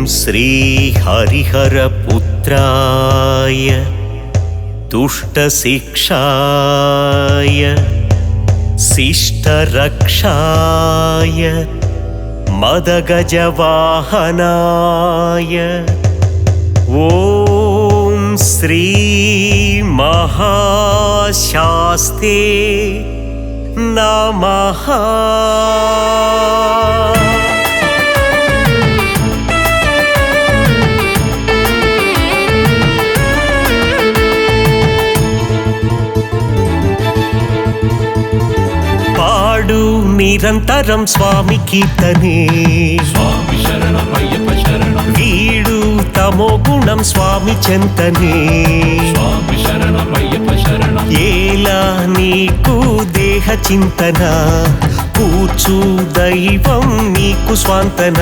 श्रीहरिहरपुत्राय दुष्टशिक्षाय शिष्टरक्षाय मदगजवाहनाय ॐ श्री महाशास्ते नमः। నిరంతరం స్వామి కీర్తనే స్వామి శరణమయ్యప్ప శరణం వీడు తమో గుణం స్వామి చెంతనే స్వామి శరణమయ్యప్ప శరణం ఏలా నీకు దేహ చింతన కూర్చు దైవం నీకు స్వాంతన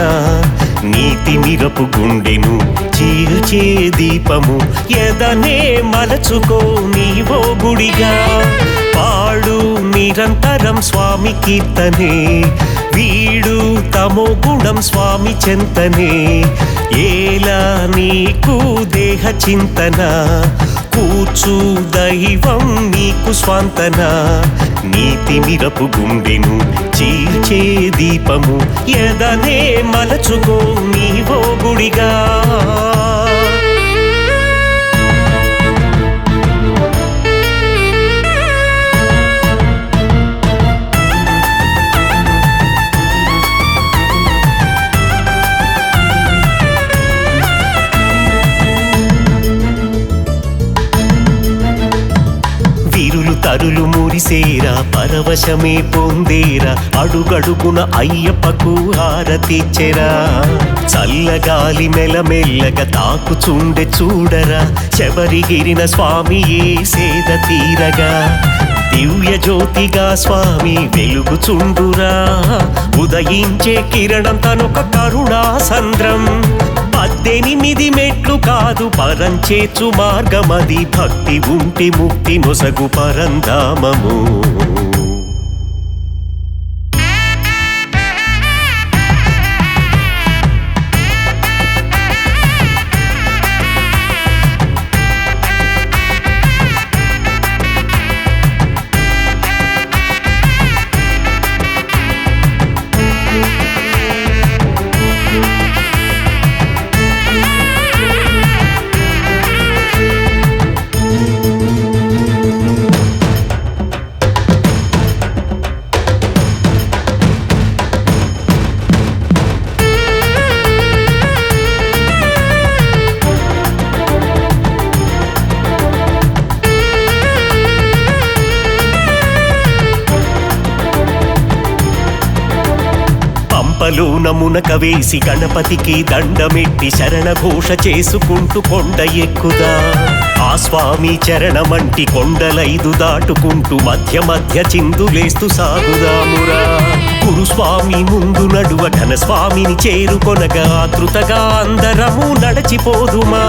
నీతి నిరపు గుండెను చీల్చే దీపము ఎదనే మలచుకో నీవో గుడిగా పాడు నిరంతరం స్వామి కీర్తనే వీడు తమో గుణం స్వామి చెంతనే ఏలా నీకు దేహ చింతన కూర్చు దైవం నీకు స్వాంతన నీతి నిరపు గుండెను చీల్చే దీపము ఎదనే మలచుకో నీవో గుడిగా తరులు మురిసేరా పరవశమే పొందేరా అడుగడుగున అయ్యప్పకు హారతిచ్చెరా చల్లగాలి మెల్లమెల్లగా తాకుచుండె చూడరా శబరిగిరిన స్వామి ఏ సేద తీరగా దివ్య జ్యోతిగా స్వామి వెలుగుచుండురా ఉదయించే కిరణం తనొక కరుణా సంద్రం 18 మెట్లు కాదు పరంచేచు మార్గమది భక్తి ఉంటే ముక్తి నొసగు పరంధామము మునక వేసి గణపతికి దండమెట్టి శరణ ఘోష చేసుకుంటూ కొండ ఎక్కుదా ఆ స్వామి చరణమంటి కొండలైదు దాటుకుంటూ మధ్య మధ్య చిందులేస్తూ సాగుదామురా గురుస్వామి ముందు నడువ ఘన స్వామిని చేరుకొనగా ఆతృతగా అందరము నడచిపోదుమా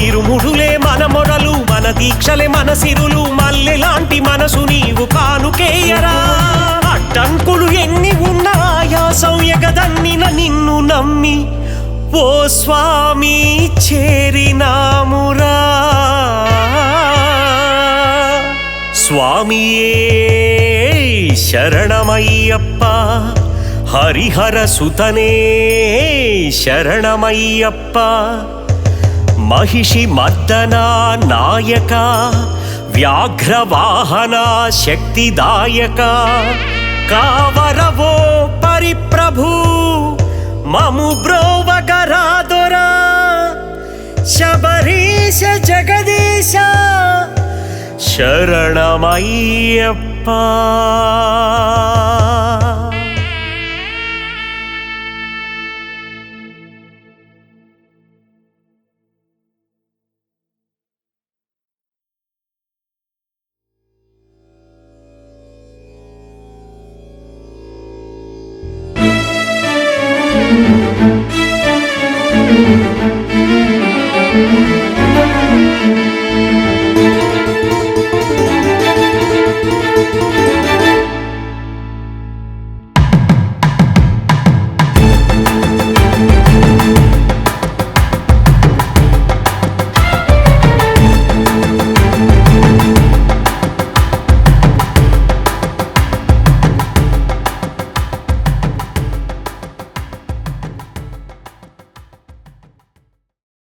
ఇరుముడులే మన మొరలు మన దీక్షలే మన సిరులు మల్లెలాంటి మనసు నీవు కానుకేయరా అడ్డంకులు ఎన్ని ఉన్నా ఆయాసం ఎగదన్నిన నిన్ను నమ్మి ఓ స్వామి చేరినామురా స్వామియే శరణమయ్యప్ప హరిహర సుతనే శరణమయ్యప్ప మహిషి మర్దన నాయక వ్యాఘ్రవాహన శక్తిదాయక కావరవో పరిప్రభు మము బ్రోవగరాదొరా శబరీశ జగదీశ శరణమయ్యప్ప